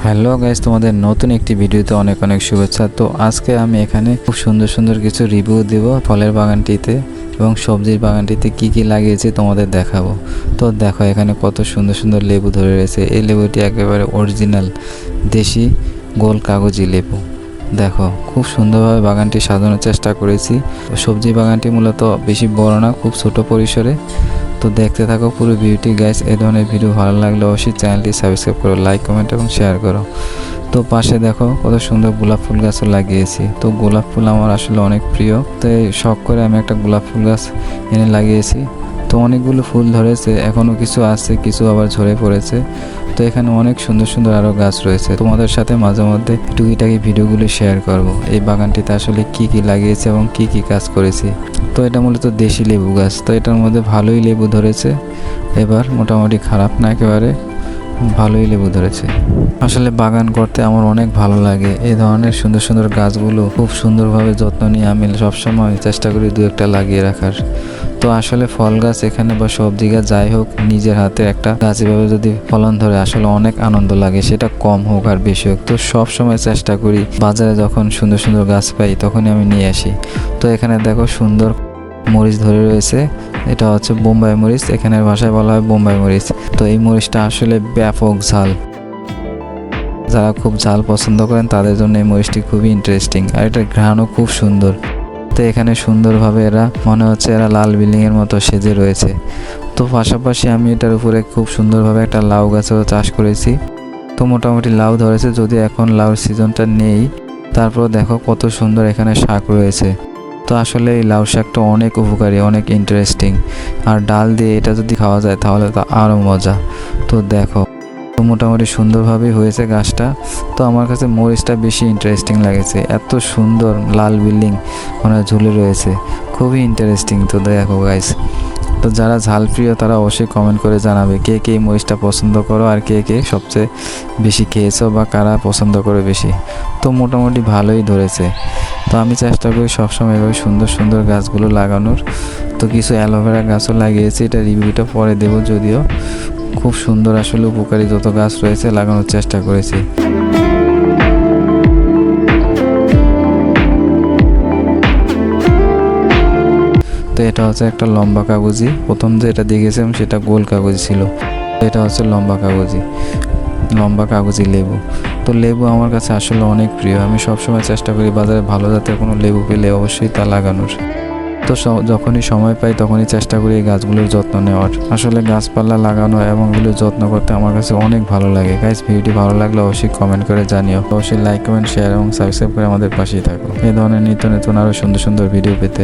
Hello guys, তোমাদের নতুন একটি ভিডিওতে অনেক অনেক শুভেচ্ছা। তো আজকে আমি এখানে খুব সুন্দর সুন্দর কিছু রিভিউ দেব ফলের বাগানটিতে এবং সবজির বাগানটিতে কি কি লাগিয়েছি তোমাদের দেখাবো। তো দেখো এখানে কত সুন্দর সুন্দর লেবু ধরে রয়েছে। এই লেবুটি একেবারে অরিজিনাল দেশি গোল কাগজি লেবু। দেখো খুব সুন্দরভাবে বাগানটি সাজানোর চেষ্টা করেছি। সবজি বাগানটি মূলত বেশি বড় না, খুব ছোট পরিসরে। তো দেখতে থাকো পুরো ভিডিওটি গাইস। এই ধরনের ভিডিও ভালো লাগলে অবশ্যই চ্যানেলটি সাবস্ক্রাইব করো, লাইক কমেন্ট এবং শেয়ার করো। তো পাশে দেখো কত সুন্দর গোলাপ ফুল গাছও লাগিয়েছি। তো গোলাপ ফুল আমার আসলে অনেক প্রিয়, তো এই শখ করে আমি একটা গোলাপ ফুল গাছ এনে লাগিয়েছি। তো অনেকগুলো ফুল ধরেছে, এখনও কিছু আছে, কিছু আবার ঝরে পড়েছে। তো এখানে অনেক সুন্দর সুন্দর আরও গাছ রয়েছে। তোমাদের সাথে মাঝে মধ্যে টুকিটাকি ভিডিওগুলো শেয়ার করব এই বাগানটিতে আসলে কি কি লাগিয়েছে এবং কি কি কাজ করেছি। তো এটা মূলত দেশি লেবু গাছ। তো এটার মধ্যে ভালোই লেবু ধরেছে, এবার মোটামুটি খারাপ না, একেবারে ভালোই লেবু ধরেছে। আসলে বাগান করতে আমার অনেক ভালো লাগে। এই ধরনের সুন্দর সুন্দর গাছগুলো খুব সুন্দরভাবে যত্ন নিয়ে আমি সবসময় চেষ্টা করি দু একটা লাগিয়ে রাখার। তো আসলে ফল গাছ এখানে বা সবজি গাছ যাই হোক, নিজের হাতে একটা গাছ এভাবে যদি ফলন ধরে আসলে অনেক আনন্দ লাগে, সেটা কম হোক আর বেশি হোক। তো সবসময় চেষ্টা করি বাজারে যখন সুন্দর সুন্দর গাছ পাই তখনই আমি নিয়ে আসি। তো এখানে দেখো সুন্দর মরিচ ধরে রয়েছে, এটা হচ্ছে বোম্বাই মরিচ, এখানের ভাষায় বলা হয় বোম্বাই মরিচ। তো এই মরিচটা আসলে ব্যাপক ঝাল, যারা খুব ঝাল পছন্দ করেন তাদের জন্য এই মরিচটি খুবই ইন্টারেস্টিং, আর এটার ঘ্রাণও খুব সুন্দর। তো এখানে সুন্দরভাবে এরা মনে হচ্ছে এরা লাল বিল্ডিংয়ের মতো সেজে রয়েছে। তো পাশাপাশি আমি এটার উপরে খুব সুন্দরভাবে একটা লাউ গাছও চাষ করেছি। তো মোটামুটি লাউ ধরেছে, যদি এখন লাউর সিজনটা নেই, তারপর দেখো কত সুন্দর এখানে শাক রয়েছে। তো আসলে এই লাউ শাকটা অনেক উপকারী, অনেক ইন্টারেস্টিং, আর ডাল দিয়ে এটা যদি খাওয়া যায় তাহলে তো আরও মজা। তো দেখো তো মোটামুটি সুন্দরভাবেই হয়েছে গাছটা। তো আমার কাছে মরিচটা বেশি ইন্টারেস্টিং লাগেছে, এত সুন্দর লাল বিল্ডিং ওনার ঝুলে রয়েছে, খুবই ইন্টারেস্টিং। তো দেখো গাইস, তো যারা ঝাল প্রিয় তারা অবশ্যই কমেন্ট করে জানাবে কে কে এই মরিচটা পছন্দ করো আর কে কে সবচেয়ে বেশি খেয়েছো বা কারা পছন্দ করে বেশি। তো মোটামুটি ভালোই ধরেছে। তো আমি চেষ্টা করি সবসময় এভাবে সুন্দর সুন্দর গাছগুলো লাগানোর। তো কিছু অ্যালোভেরা গাছও লাগিয়েছি, এটা রিভিউটা পরে দেবো, যদিও খুব সুন্দর আসলে উপকারী যত গাছ রয়েছে লাগানোর চেষ্টা করেছি। তো এটা হচ্ছে একটা লম্বা কাগজি, প্রথম যে এটা দেখেছিলাম সেটা গোল কাগজি ছিল, এটা হচ্ছে লম্বা কাগজি লেবু। তো লেবু আমার কাছে আসলে অনেক প্রিয়, আমি সবসময় চেষ্টা করি বাজারে ভালো জাতের কোনো লেবু পেলে অবশ্যই তা লাগানোর। তো যখনই সময় পাই তখনই চেষ্টা করি এই গাছগুলোর যত্ন নেওয়ার। আসলে গাছপালা লাগানো এবং এগুলোর যত্ন করতে আমার কাছে অনেক ভালো লাগে। গাইস, ভিডিওটি ভালো লাগলে অবশ্যই কমেন্ট করে জানিও, অবশ্যই লাইক কমেন্ট শেয়ার এবং সাবস্ক্রাইব করে আমাদের পাশেই থাকো এই ধরনের নিত্য নতুন আরও সুন্দর সুন্দর ভিডিও পেতে।